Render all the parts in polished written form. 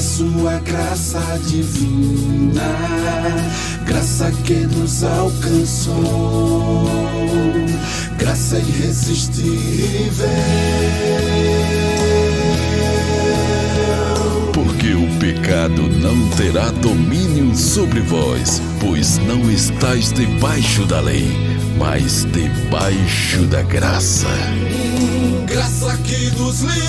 sua graça divina, graça que nos alcançou, graça irresistível. Porque o pecado não terá domínio sobre vós, pois não estáis debaixo da lei, mas debaixo da graça. Graça que nos libertou,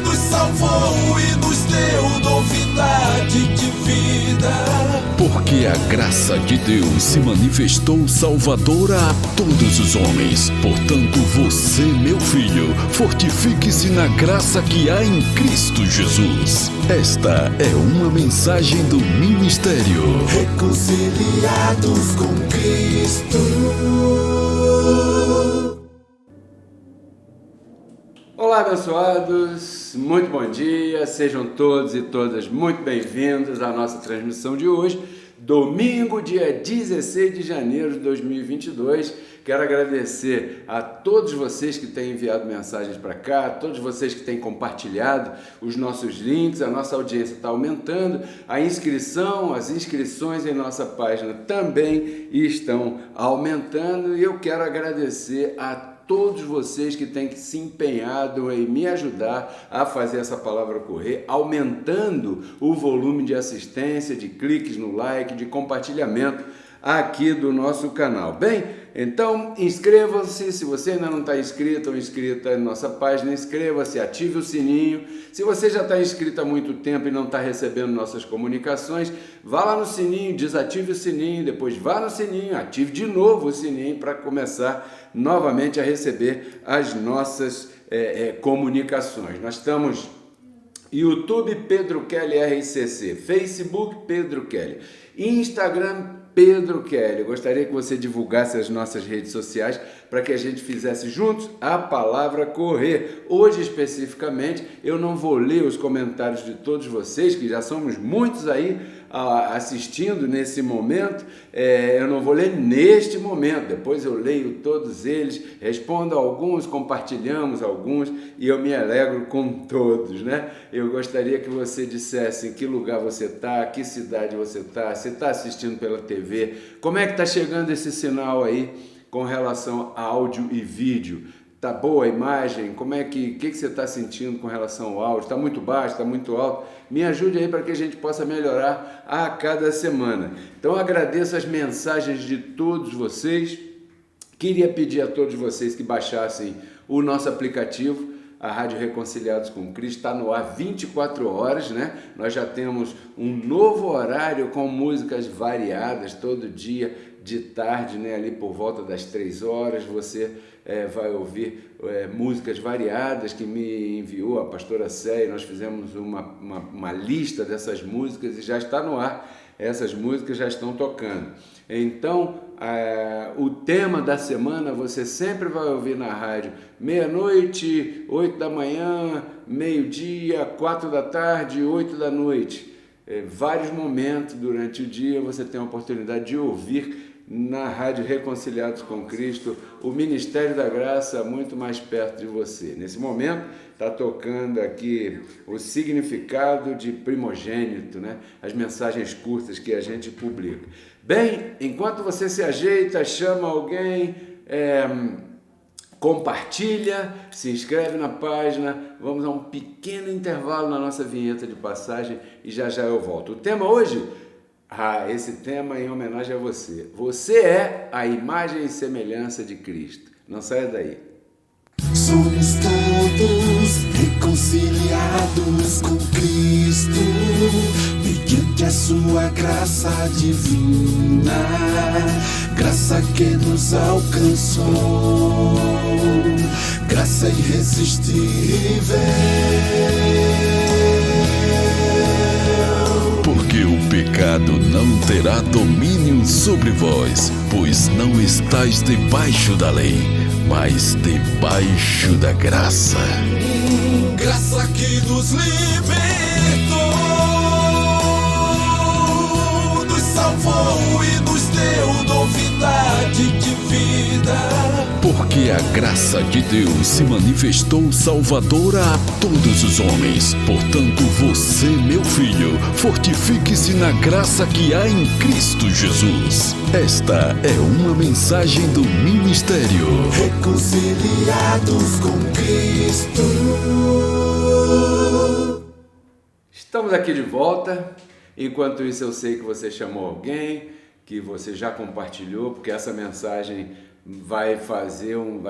nos salvou e nos deu novidade de vida. Porque a graça de Deus se manifestou salvadora a todos os homens. Portanto, você, meu filho, fortifique-se na graça que há em Cristo Jesus. Esta é uma mensagem do ministério Reconciliados com Cristo. Olá, abençoados, muito bom dia, sejam todos e todas muito bem-vindos à nossa transmissão de hoje, domingo, dia 16 de janeiro de 2022. Quero agradecer a todos vocês que têm enviado mensagens para cá, a todos vocês que têm compartilhado os nossos links. A nossa audiência está aumentando, as inscrições em nossa página também estão aumentando, e eu quero agradecer a todos vocês que têm se empenhado em me ajudar a fazer essa palavra correr, aumentando o volume de assistência, de cliques no like, de compartilhamento aqui do nosso canal. Bem, então inscreva-se, se você ainda não está inscrito ou inscrita na nossa página, inscreva-se, ative o sininho. Se você já está inscrito há muito tempo e não está recebendo nossas comunicações, vá lá no sininho, desative o sininho, depois vá no sininho, ative de novo o sininho para começar novamente a receber as nossas comunicações. Nós estamos YouTube Pedro Kelly RCC, Facebook Pedro Kelly, Instagram Pedro Kelly. Eu gostaria que você divulgasse as nossas redes sociais para que a gente fizesse juntos a palavra correr. Hoje, especificamente, eu não vou ler os comentários de todos vocês, que já somos muitos aí assistindo nesse momento. Eu não vou ler neste momento, depois eu leio todos eles, respondo a alguns, compartilhamos alguns e eu me alegro com todos, né? Eu gostaria que você dissesse em que lugar você está, que cidade você está assistindo pela TV, como é que está chegando esse sinal aí com relação a áudio e vídeo. Tá boa a imagem? Como é que você está sentindo com relação ao áudio? Está muito baixo? Está muito alto? Me ajude aí para que a gente possa melhorar a cada semana. Então agradeço as mensagens de todos vocês. Queria pedir a todos vocês que baixassem o nosso aplicativo. A Rádio Reconciliados com Cristo está no ar 24 horas, né? Nós já temos um novo horário com músicas variadas todo dia de tarde, né? Ali por volta das 3 horas, você vai ouvir músicas variadas que me enviou a pastora Céia. Nós fizemos uma lista dessas músicas e já está no ar. Essas músicas já estão tocando. Então, o tema da semana você sempre vai ouvir na rádio, meia-noite, 8 da manhã, meio-dia, 4 da tarde, 8 da noite. Vários momentos durante o dia você tem a oportunidade de ouvir na Rádio Reconciliados com Cristo o Ministério da Graça muito mais perto de você. Nesse momento está tocando aqui o significado de primogênito, né? As mensagens curtas que a gente publica. Bem, enquanto você se ajeita, chama alguém, compartilha, se inscreve na página. Vamos a um pequeno intervalo na nossa vinheta de passagem e já eu volto. O tema hoje, esse tema é em homenagem a você. Você é a imagem e semelhança de Cristo. Não saia daí. Somos todos reconciliados com Cristo, mediante a sua graça divina, graça que nos alcançou, graça irresistível. Porque o pecado não terá domínio sobre vós, pois não estáis debaixo da lei, mas debaixo da graça. Graça que nos libertou, nos salvou e nos deu novidade de vida. Porque Porque a graça de Deus se manifestou salvadora a todos os homens. Portanto, você, meu filho, fortifique-se na graça que há em Cristo Jesus. Esta é uma mensagem do ministério Reconciliados com Cristo. Estamos aqui de volta. Enquanto isso, eu sei que você chamou alguém, que você já compartilhou, porque essa mensagem vai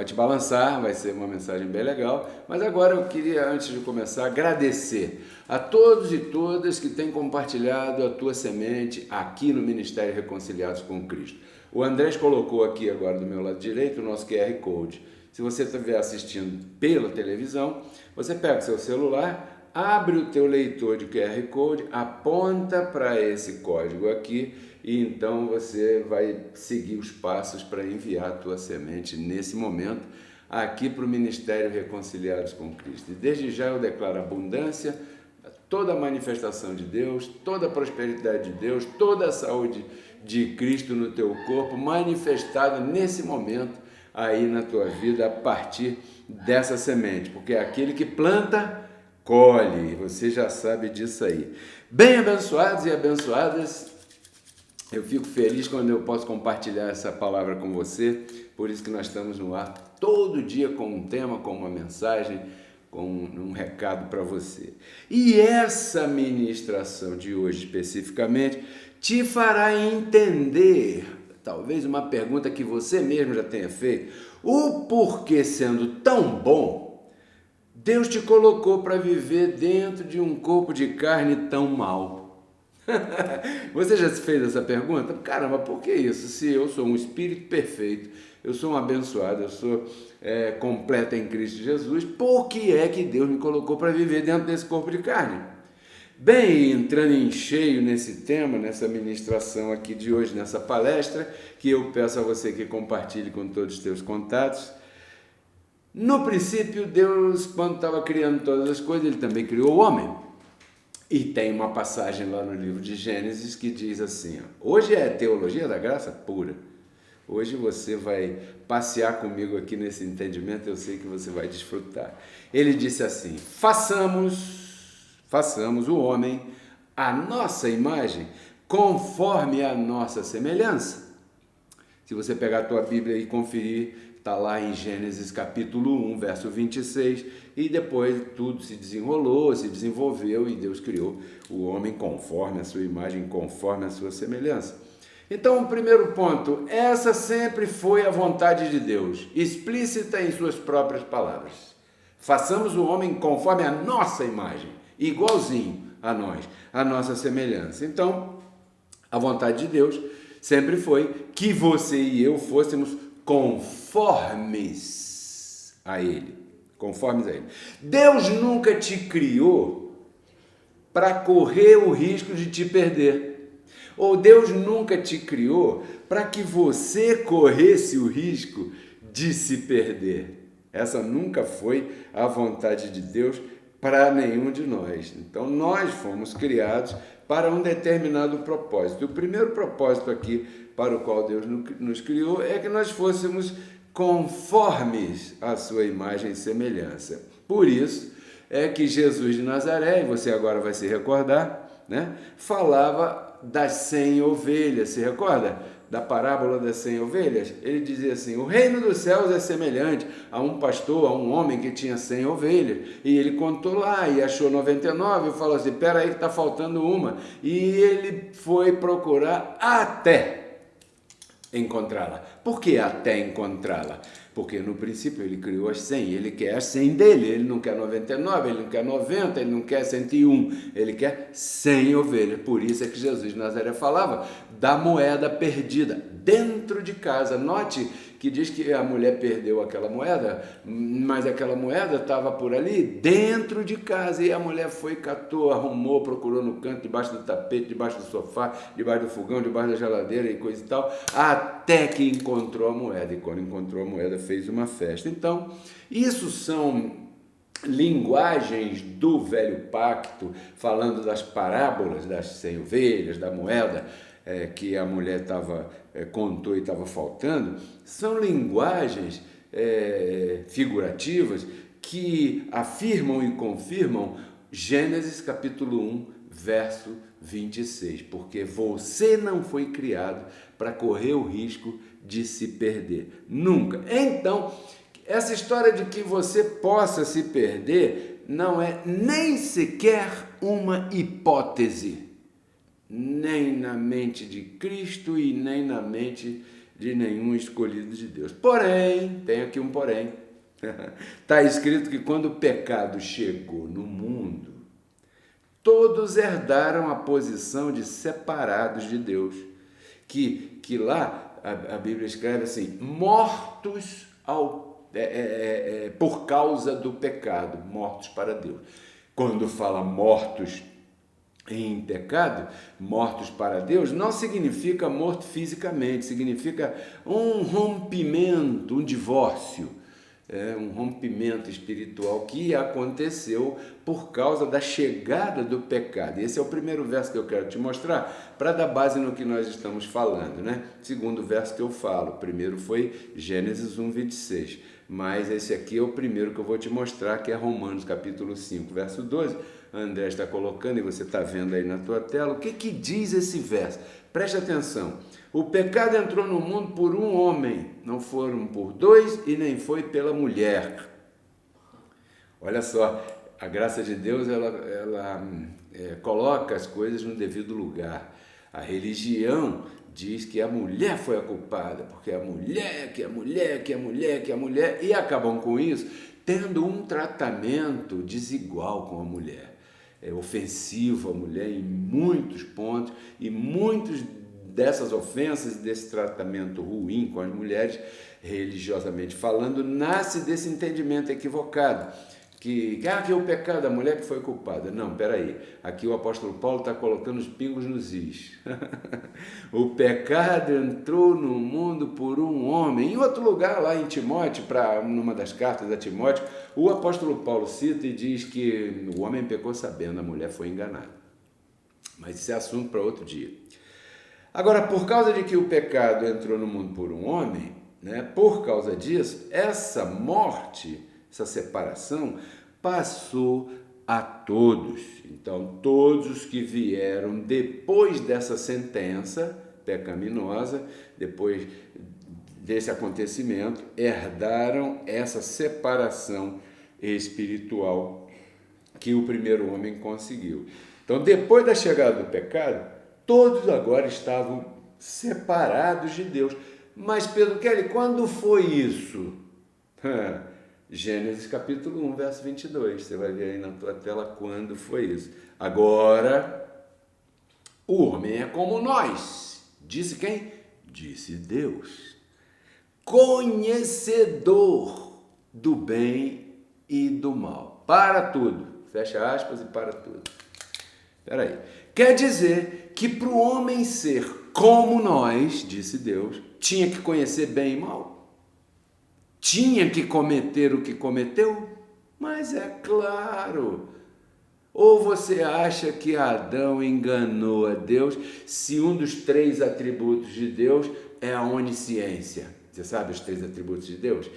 te balançar, vai ser uma mensagem bem legal. Mas agora eu queria, antes de começar, agradecer a todos e todas que têm compartilhado a tua semente aqui no Ministério Reconciliados com Cristo. O Andrés colocou aqui agora do meu lado direito o nosso QR Code. Se você estiver assistindo pela televisão, você pega o seu celular, abre o teu leitor de QR Code, aponta para esse código aqui e então você vai seguir os passos para enviar a tua semente nesse momento aqui para o Ministério Reconciliados com Cristo. E desde já eu declaro abundância, toda a manifestação de Deus, toda a prosperidade de Deus, toda a saúde de Cristo no teu corpo, manifestada nesse momento aí na tua vida a partir dessa semente, porque é aquele que planta, colhe, você já sabe disso aí. Bem abençoados e abençoadas, eu fico feliz quando eu posso compartilhar essa palavra com você, por isso que nós estamos no ar todo dia com um tema, com uma mensagem, com um recado para você. E essa ministração de hoje especificamente te fará entender, talvez uma pergunta que você mesmo já tenha feito, o porquê sendo tão bom, Deus te colocou para viver dentro de um corpo de carne tão mau. Você já se fez essa pergunta? Caramba, por que isso? Se eu sou um espírito perfeito, eu sou um abençoado, eu sou completo em Cristo Jesus, por que é que Deus me colocou para viver dentro desse corpo de carne? Bem, entrando em cheio nesse tema, nessa ministração aqui de hoje, nessa palestra, que eu peço a você que compartilhe com todos os teus contatos. No princípio, Deus, quando estava criando todas as coisas, Ele também criou o homem. E tem uma passagem lá no livro de Gênesis que diz assim, hoje é teologia da graça pura. Hoje você vai passear comigo aqui nesse entendimento, eu sei que você vai desfrutar. Ele disse assim, façamos o homem à nossa imagem, conforme a nossa semelhança. Se você pegar a tua Bíblia e conferir, está lá em Gênesis capítulo 1, verso 26, e depois tudo se desenrolou, se desenvolveu e Deus criou o homem conforme a sua imagem, conforme a sua semelhança. Então, o primeiro ponto, essa sempre foi a vontade de Deus, explícita em suas próprias palavras. Façamos o homem conforme a nossa imagem, igualzinho a nós, a nossa semelhança. Então, a vontade de Deus sempre foi que você e eu fôssemos conformes a Ele. Conformes a Ele. Deus nunca te criou para correr o risco de te perder. Ou Deus nunca te criou para que você corresse o risco de se perder. Essa nunca foi a vontade de Deus para nenhum de nós. Então, nós fomos criados para um determinado propósito. O primeiro propósito aqui para o qual Deus nos criou é que nós fôssemos conformes à sua imagem e semelhança. Por isso é que Jesus de Nazaré, e você agora vai se recordar, né, falava das 100 ovelhas, se recorda? Da parábola das 100 ovelhas? Ele dizia assim, o reino dos céus é semelhante a um pastor, a um homem que tinha 100 ovelhas, e ele contou lá e achou 99 e falou assim, peraí que está faltando uma, e ele foi procurar até encontrá-la. Por que até encontrá-la? Porque no princípio ele criou as 100, ele quer as 100 dele, ele não quer 99, ele não quer 90, ele não quer 101, ele quer 100 ovelhas. Por isso é que Jesus de Nazaré falava da moeda perdida dentro de casa. Note que diz que a mulher perdeu aquela moeda, mas aquela moeda estava por ali dentro de casa, e a mulher foi, catou, arrumou, procurou no canto, debaixo do tapete, debaixo do sofá, debaixo do fogão, debaixo da geladeira e coisa e tal, até que encontrou a moeda, e quando encontrou a moeda fez uma festa. Então, isso são linguagens do velho pacto, falando das parábolas das 100 ovelhas, da moeda, que a mulher contou e estava faltando, são linguagens figurativas que afirmam e confirmam Gênesis capítulo 1, verso 26, porque você não foi criado para correr o risco de se perder, nunca. Então, essa história de que você possa se perder não é nem sequer uma hipótese, nem na mente de Cristo e nem na mente de nenhum escolhido de Deus. Porém, tem aqui um porém, está escrito que quando o pecado chegou no mundo, todos herdaram a posição de separados de Deus, que lá a Bíblia escreve assim, mortos por causa do pecado, mortos para Deus. Quando fala mortos em pecado, mortos para Deus, não significa morto fisicamente, significa um rompimento, um divórcio, um rompimento espiritual que aconteceu por causa da chegada do pecado. Esse é o primeiro verso que eu quero te mostrar, para dar base no que nós estamos falando, né? Segundo verso que eu falo, o primeiro foi Gênesis 1, 26, mas esse aqui é o primeiro que eu vou te mostrar, que é Romanos capítulo 5, verso 12, André está colocando e você está vendo aí na tua tela. O que diz esse verso? Preste atenção. O pecado entrou no mundo por um homem, não foram por dois e nem foi pela mulher. Olha só, a graça de Deus ela coloca as coisas no devido lugar. A religião diz que a mulher foi a culpada, porque a mulher, e acabam com isso tendo um tratamento desigual com a mulher. É ofensivo à mulher em muitos pontos, e muitos dessas ofensas, desse tratamento ruim com as mulheres, religiosamente falando, nasce desse entendimento equivocado, que o pecado da mulher que foi culpada. Não, peraí, aqui o apóstolo Paulo está colocando os pingos nos is. O pecado entrou no mundo por um homem. Em outro lugar, lá em Timóteo, numa das cartas a Timóteo, o apóstolo Paulo cita e diz que o homem pecou sabendo, a mulher foi enganada. Mas isso é assunto para outro dia. Agora, por causa de que o pecado entrou no mundo por um homem, né, por causa disso, essa morte, essa separação, passou a todos. Então, todos os que vieram depois dessa sentença pecaminosa, depois desse acontecimento, herdaram essa separação espiritual que o primeiro homem conseguiu. Então, depois da chegada do pecado, todos agora estavam separados de Deus. Mas, Pedro Kelly, quando foi isso? Gênesis capítulo 1, verso 22. Você vai ver aí na tua tela quando foi isso. Agora, o homem é como nós. Disse quem? Disse Deus. Conhecedor do bem e do mal. Para tudo. Fecha aspas e para tudo. Espera aí. Quer dizer que para o homem ser como nós, disse Deus, tinha que conhecer bem e mal. Tinha que cometer o que cometeu? Mas é claro. Ou você acha que Adão enganou a Deus se um dos 3 atributos de Deus é a onisciência? Você sabe os 3 atributos de Deus?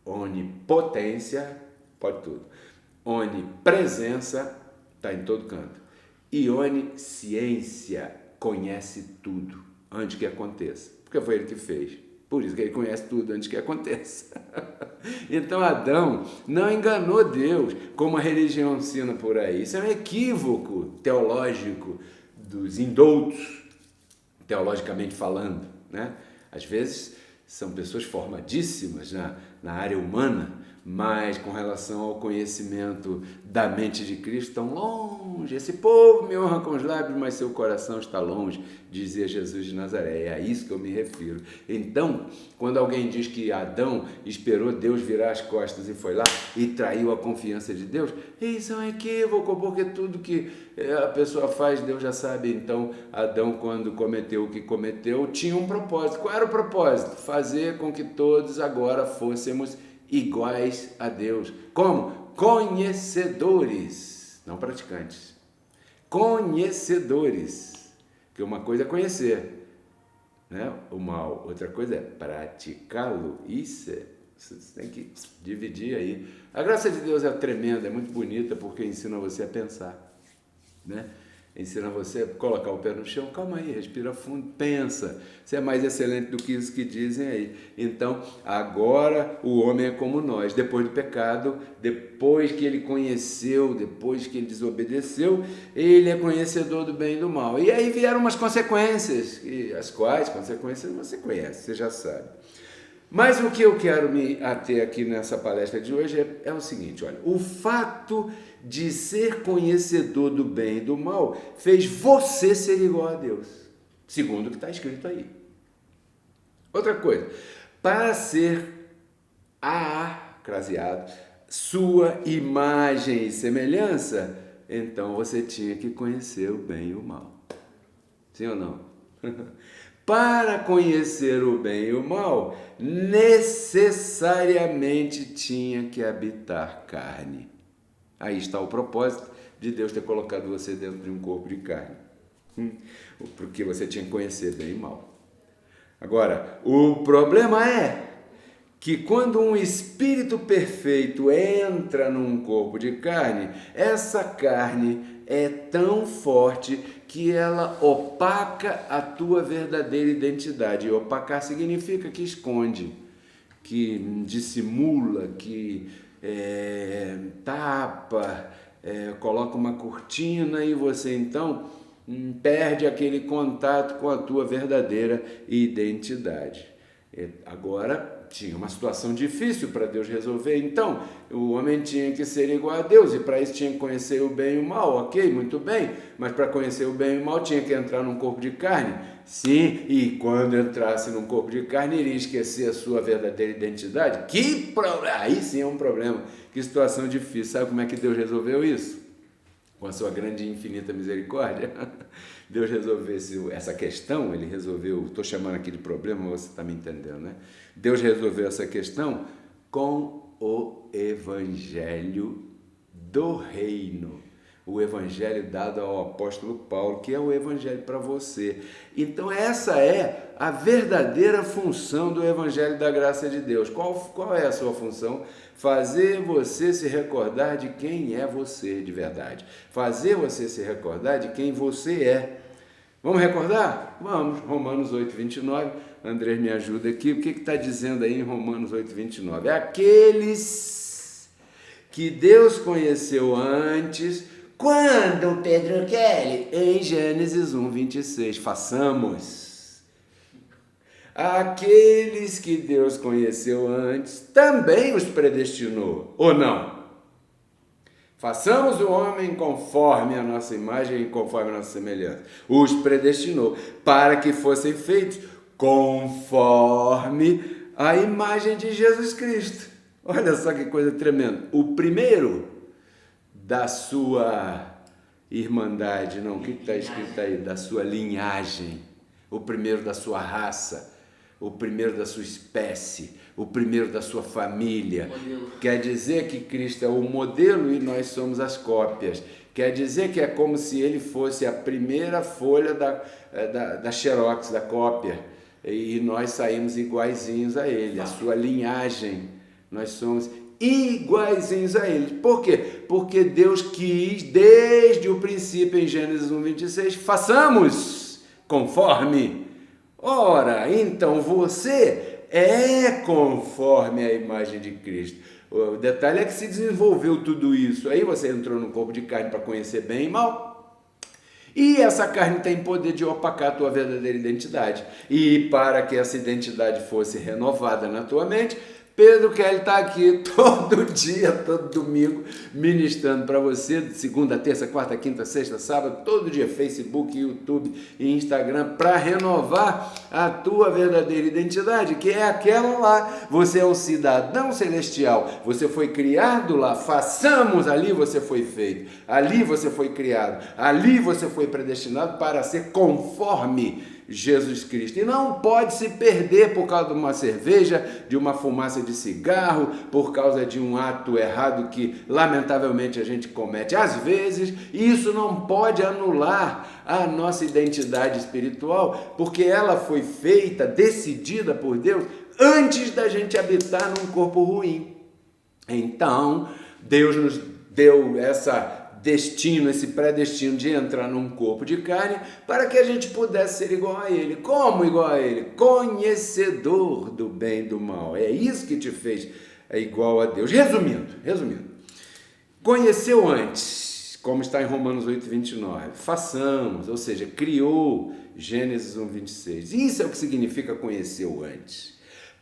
Onipotência, pode tudo. Onipresença, está em todo canto. E onisciência, conhece tudo antes que aconteça. Porque foi ele que fez. Por isso que ele conhece tudo antes que aconteça. Então Adão não enganou Deus, como a religião ensina por aí. Isso é um equívoco teológico dos indoutos, teologicamente falando, né? Às vezes são pessoas formadíssimas na área humana, mas com relação ao conhecimento da mente de Cristo estão longe. Esse povo me honra com os lábios, mas seu coração está longe, dizia Jesus de Nazaré. É a isso que eu me refiro. Então, quando alguém diz que Adão esperou Deus virar as costas e foi lá e traiu a confiança de Deus, isso é um equívoco, porque tudo que a pessoa faz, Deus já sabe. Então, Adão, quando cometeu o que cometeu, tinha um propósito. Qual era o propósito? Fazer com que todos agora fôssemos iguais a Deus. Como? Conhecedores, não praticantes. Conhecedores. Porque uma coisa é conhecer, né, o mal, outra coisa é praticá-lo. Isso Você tem que dividir aí. A graça de Deus é tremenda, é muito bonita, porque ensina você a pensar, né? Ensina você a colocar o pé no chão, calma aí, respira fundo, pensa. Você é mais excelente do que isso que dizem aí. Então, agora o homem é como nós. Depois do pecado, depois que ele conheceu, depois que ele desobedeceu, ele é conhecedor do bem e do mal. E aí vieram umas consequências, as quais consequências você conhece, você já sabe. Mas o que eu quero me ater aqui nessa palestra de hoje é o seguinte, olha, o fato de ser conhecedor do bem e do mal fez você ser igual a Deus, segundo o que está escrito aí. Outra coisa, para ser craseado, sua imagem e semelhança, então você tinha que conhecer o bem e o mal. Sim ou não? Para conhecer o bem e o mal, necessariamente tinha que habitar carne. Aí está o propósito de Deus ter colocado você dentro de um corpo de carne. Porque você tinha que conhecer bem e mal. Agora, o problema é que quando um espírito perfeito entra num corpo de carne, essa carne é tão forte que ela opaca a tua verdadeira identidade. E opacar significa que esconde, que dissimula, que tapa, coloca uma cortina e você então perde aquele contato com a tua verdadeira identidade. Agora, tinha uma situação difícil para Deus resolver, então o homem tinha que ser igual a Deus e para isso tinha que conhecer o bem e o mal, ok, muito bem, mas para conhecer o bem e o mal tinha que entrar num corpo de carne, sim, e quando entrasse num corpo de carne iria esquecer a sua verdadeira identidade, que problema, aí sim é um problema, que situação difícil, sabe como é que Deus resolveu isso? Com a sua grande e infinita misericórdia, Deus resolveu essa questão, ele resolveu, estou chamando aqui de problema, mas você está me entendendo, né? Deus resolveu essa questão com o Evangelho do Reino, o Evangelho dado ao apóstolo Paulo, que é o Evangelho para você. Então essa é a verdadeira função do Evangelho da graça de Deus. Qual é a sua função? Fazer você se recordar de quem é você de verdade. Fazer você se recordar de quem você é. Vamos recordar? Vamos. Romanos 8:29. André, me ajuda aqui. O que está dizendo aí em Romanos 8:29? Aqueles que Deus conheceu antes. Quando, Pedro Kelly? Em Gênesis 1:26. Façamos. Aqueles que Deus conheceu antes, também os predestinou, ou não? Façamos o homem conforme a nossa imagem e conforme a nossa semelhança. Os predestinou para que fossem feitos conforme a imagem de Jesus Cristo. Olha só que coisa tremenda. O primeiro da sua irmandade, não, o que está escrito aí? Da sua linhagem. O primeiro da sua raça. O primeiro da sua espécie, o primeiro da sua família. Quer dizer que Cristo é o modelo e nós somos as cópias. Quer dizer que é como se ele fosse a primeira folha da Xerox, da cópia. E nós saímos iguaizinhos a ele, a sua linhagem. Nós somos iguaizinhos a ele. Por quê? Porque Deus quis, desde o princípio, em Gênesis 1:26, façamos conforme. Ora, então você é conforme a imagem de Cristo. O detalhe é que se desenvolveu tudo isso. Aí você entrou no corpo de carne para conhecer bem e mal. E essa carne tem poder de opacar a tua verdadeira identidade. E para que essa identidade fosse renovada na tua mente, Pedro Kelly está aqui todo dia, todo domingo, ministrando para você, de segunda, terça, quarta, quinta, sexta, sábado, todo dia, Facebook, YouTube e Instagram, para renovar a tua verdadeira identidade, que é aquela lá. Você é um cidadão celestial, você foi criado lá, façamos, ali você foi feito, ali você foi criado, ali você foi predestinado para ser conforme Jesus Cristo. E não pode se perder por causa de uma cerveja, de uma fumaça de cigarro, por causa de um ato errado que lamentavelmente a gente comete às vezes. Isso não pode anular a nossa identidade espiritual, porque ela foi feita, decidida por Deus antes da gente habitar num corpo ruim. Então, Deus nos deu esse predestino de entrar num corpo de carne para que a gente pudesse ser igual a Ele. Como igual a Ele? Conhecedor do bem e do mal. É isso que te fez igual a Deus. Resumindo, conheceu antes, como está em Romanos 8:29. Façamos, ou seja, criou, Gênesis 1:26. Isso é o que significa conheceu antes.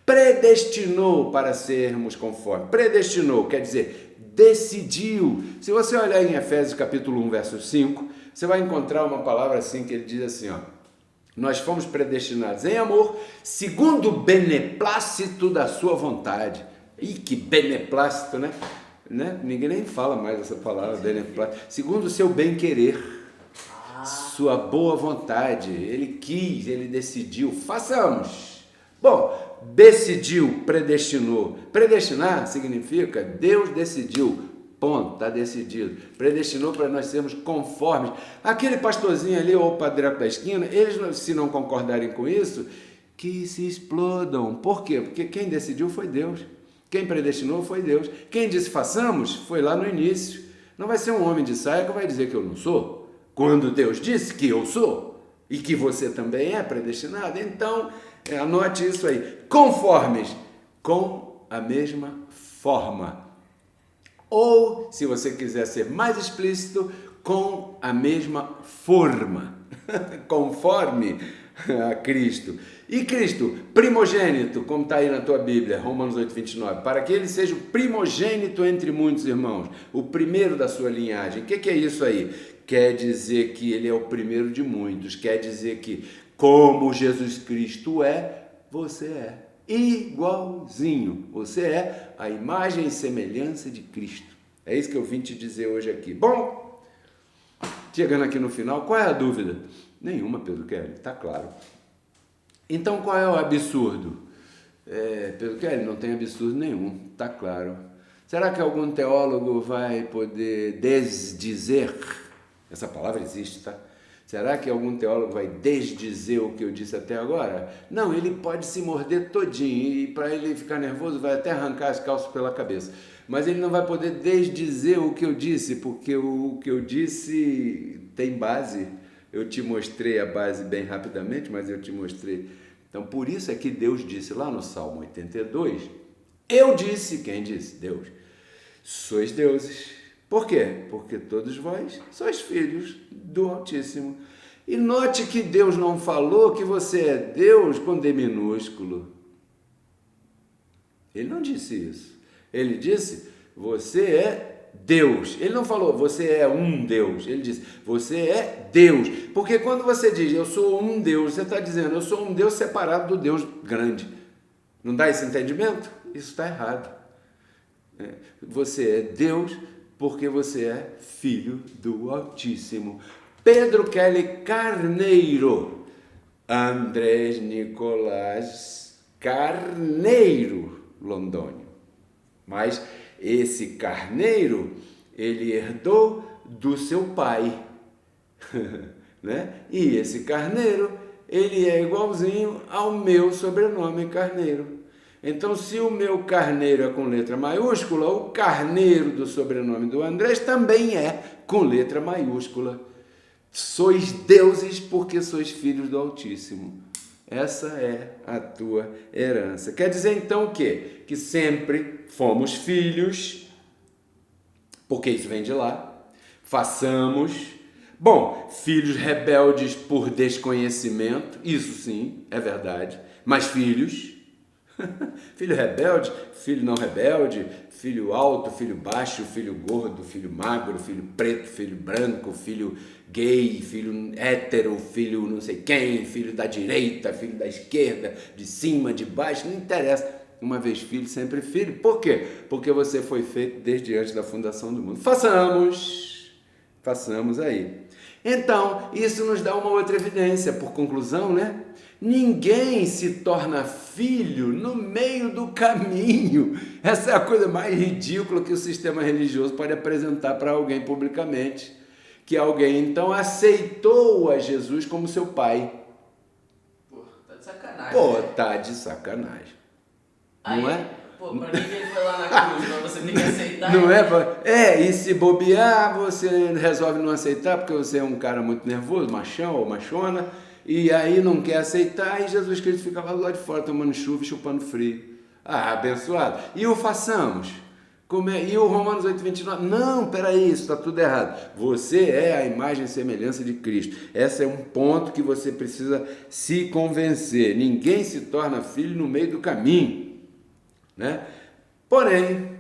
Predestinou para sermos conformes. Predestinou, quer dizer, decidiu. Se você olhar em Efésios capítulo 1, verso 5, você vai encontrar uma palavra assim que ele diz assim, ó: nós fomos predestinados em amor, segundo o beneplácito da sua vontade. Ih, que beneplácito, né? Ninguém nem fala mais essa palavra, beneplácito. Segundo o seu bem-querer, sua boa vontade. Ele quis, ele decidiu. Façamos. Bom, decidiu, predestinou. Predestinar significa Deus decidiu. Ponto, está decidido. Predestinou para nós sermos conformes. Aquele pastorzinho ali, ou o padreco da esquina, eles, se não concordarem com isso, que se explodam. Por quê? Porque quem decidiu foi Deus. Quem predestinou foi Deus. Quem disse façamos foi lá no início. Não vai ser um homem de saia que vai dizer que eu não sou. Quando Deus disse que eu sou e que você também é predestinado, então anote isso aí. Conformes, com a mesma forma. Ou, se você quiser ser mais explícito, com a mesma forma. Conforme a Cristo. E Cristo, primogênito, como está aí na tua Bíblia, Romanos 8:29, para que ele seja o primogênito entre muitos irmãos, o primeiro da sua linhagem. O que é isso aí? Quer dizer que ele é o primeiro de muitos, quer dizer que, como Jesus Cristo é, você é igualzinho, você é a imagem e semelhança de Cristo. É isso que eu vim te dizer hoje aqui. Bom, chegando aqui no final, qual é a dúvida? Nenhuma, Pedro Kelly, está claro. Então, qual é o absurdo? Pedro Kelly, não tem absurdo nenhum, está claro. Será que algum teólogo vai poder desdizer? Essa palavra existe, tá? Será que algum teólogo vai desdizer o que eu disse até agora? Não, ele pode se morder todinho e para ele ficar nervoso vai até arrancar as calças pela cabeça. Mas ele não vai poder desdizer o que eu disse, porque o que eu disse tem base. Eu te mostrei a base bem rapidamente, mas eu te mostrei. Então, por isso é que Deus disse lá no Salmo 82, eu disse, quem disse? Deus. Sois deuses. Por quê? Porque todos vós sois filhos do Altíssimo. E note que Deus não falou que você é Deus com D minúsculo. Ele não disse isso. Ele disse, você é Deus. Ele não falou, você é um Deus. Ele disse, você é Deus. Porque quando você diz, eu sou um Deus, você está dizendo, eu sou um Deus separado do Deus grande. Não dá esse entendimento? Isso está errado. Você é Deus porque você é filho do Altíssimo. Pedro Kelly Carneiro, Andrés Nicolás Carneiro Londônio. Mas esse Carneiro, ele herdou do seu pai, né? E esse Carneiro, ele é igualzinho ao meu sobrenome Carneiro. Então, se o meu Carneiro é com letra maiúscula, o Carneiro do sobrenome do Andrés também é com letra maiúscula. Sois deuses porque sois filhos do Altíssimo. Essa é a tua herança. Quer dizer então o quê? Que sempre fomos filhos, porque isso vem de lá. Façamos. Bom, filhos rebeldes por desconhecimento, isso sim, é verdade. Mas filhos, filho rebelde, filho não rebelde, filho alto, filho baixo, filho gordo, filho magro, filho preto, filho branco, filho gay, filho hétero, filho não sei quem, filho da direita, filho da esquerda, de cima, de baixo, não interessa. Uma vez filho, sempre filho. Por quê? Porque você foi feito desde antes da fundação do mundo. Façamos aí. Então, isso nos dá uma outra evidência, por conclusão, né? Ninguém se torna filho no meio do caminho. Essa é a coisa mais ridícula que o sistema religioso pode apresentar para alguém publicamente. Que alguém, então, aceitou a Jesus como seu pai. Pô, tá de sacanagem. Pô, tá de sacanagem. Não é? Pô, pra que ele foi lá na cruz? Pra você ter que aceitar? Não é? E se bobear, você resolve não aceitar porque você é um cara muito nervoso, machão ou machona, e aí não quer aceitar e Jesus Cristo fica lá do lado de fora tomando chuva e chupando frio. Ah, abençoado. E o façamos? E o Romanos 8,29? Não, peraí, isso está tudo errado. Você é a imagem e semelhança de Cristo. Esse é um ponto que você precisa se convencer. Ninguém se torna filho no meio do caminho, né? Porém,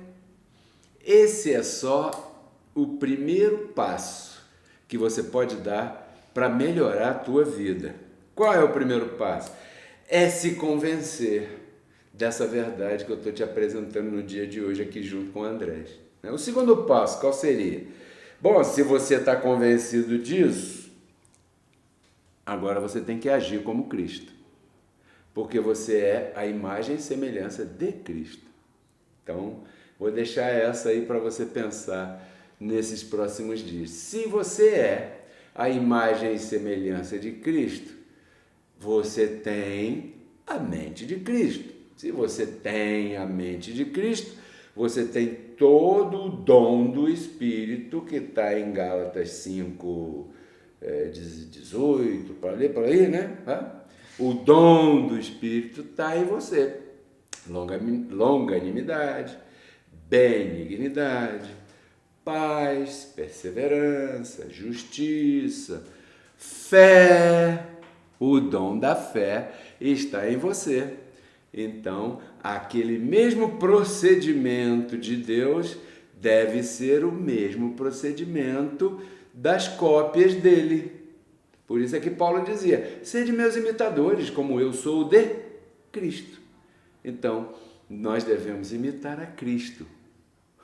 esse é só o primeiro passo que você pode dar para melhorar a tua vida. Qual é o primeiro passo? É se convencer dessa verdade que eu estou te apresentando no dia de hoje aqui junto com o Andrés. O segundo passo, qual seria? Bom, se você está convencido disso, agora você tem que agir como Cristo, porque você é a imagem e semelhança de Cristo. Então, vou deixar essa aí para você pensar nesses próximos dias. Se você é a imagem e semelhança de Cristo, você tem a mente de Cristo. Se você tem a mente de Cristo, você tem todo o dom do Espírito que está em Gálatas 5, 18, para aí, né? O dom do Espírito está em você. Longanimidade, benignidade, paz, perseverança, justiça, fé. O dom da fé está em você. Então, aquele mesmo procedimento de Deus deve ser o mesmo procedimento das cópias dele. Por isso é que Paulo dizia: sede meus imitadores, como eu sou de Cristo. Então, nós devemos imitar a Cristo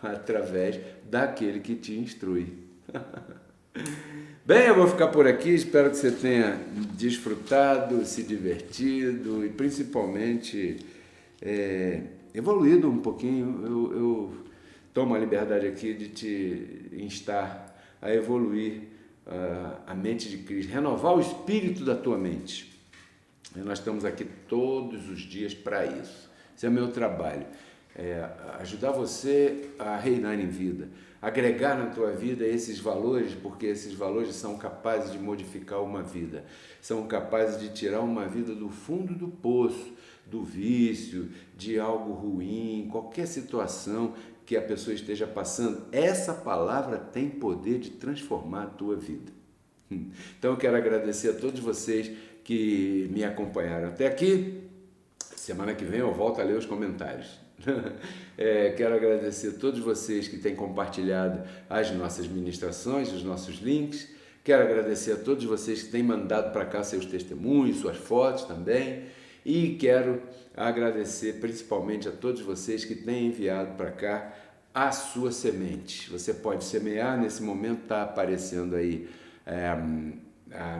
através daquele que te instrui. Bem, eu vou ficar por aqui, espero que você tenha desfrutado, se divertido e principalmente evoluído um pouquinho. Eu tomo a liberdade aqui de te instar a evoluir a mente de Cristo, renovar o espírito da tua mente. E nós estamos aqui todos os dias para isso. Esse é o meu trabalho, ajudar você a reinar em vida, agregar na tua vida esses valores, porque esses valores são capazes de modificar uma vida, são capazes de tirar uma vida do fundo do poço, do vício, de algo ruim, qualquer situação que a pessoa esteja passando. Essa palavra tem poder de transformar a tua vida. Então eu quero agradecer a todos vocês que me acompanharam até aqui. Semana que vem eu volto a ler os comentários. Quero agradecer a todos vocês que têm compartilhado as nossas ministrações, os nossos links. Quero agradecer a todos vocês que têm mandado para cá seus testemunhos, suas fotos também. E quero agradecer principalmente a todos vocês que têm enviado para cá a sua semente. Você pode semear, nesse momento está aparecendo aí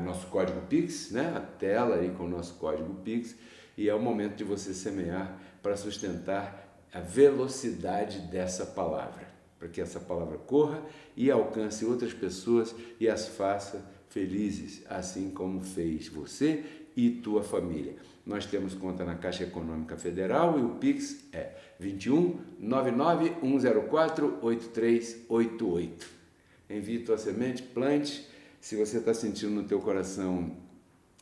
nosso código Pix, né? A tela aí com o nosso código Pix. E é o momento de você semear para sustentar a velocidade dessa palavra, para que essa palavra corra e alcance outras pessoas e as faça felizes, assim como fez você e tua família. Nós temos conta na Caixa Econômica Federal e o Pix é 21 99 104 8388. Envie tua semente, plante. Se você está sentindo no teu coração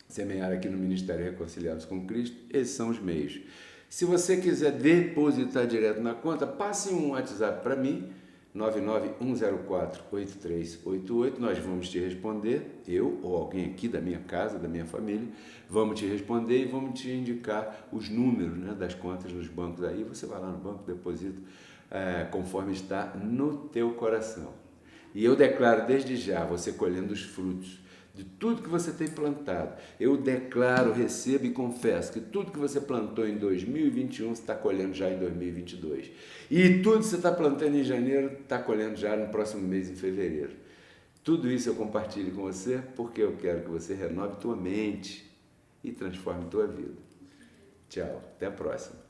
semear aqui no Ministério Reconciliados com Cristo, esses são os meios. Se você quiser depositar direto na conta, passe um WhatsApp para mim, 991048388, nós vamos te responder, eu ou alguém aqui da minha casa, da minha família, vamos te responder e vamos te indicar os números, né, das contas dos bancos aí, você vai lá no banco, deposita conforme está no teu coração. E eu declaro desde já, você colhendo os frutos de tudo que você tem plantado. Eu declaro, recebo e confesso que tudo que você plantou em 2021, você está colhendo já em 2022. E tudo que você está plantando em janeiro, está colhendo já no próximo mês, em fevereiro. Tudo isso eu compartilho com você porque eu quero que você renove tua mente e transforme tua vida. Tchau, até a próxima.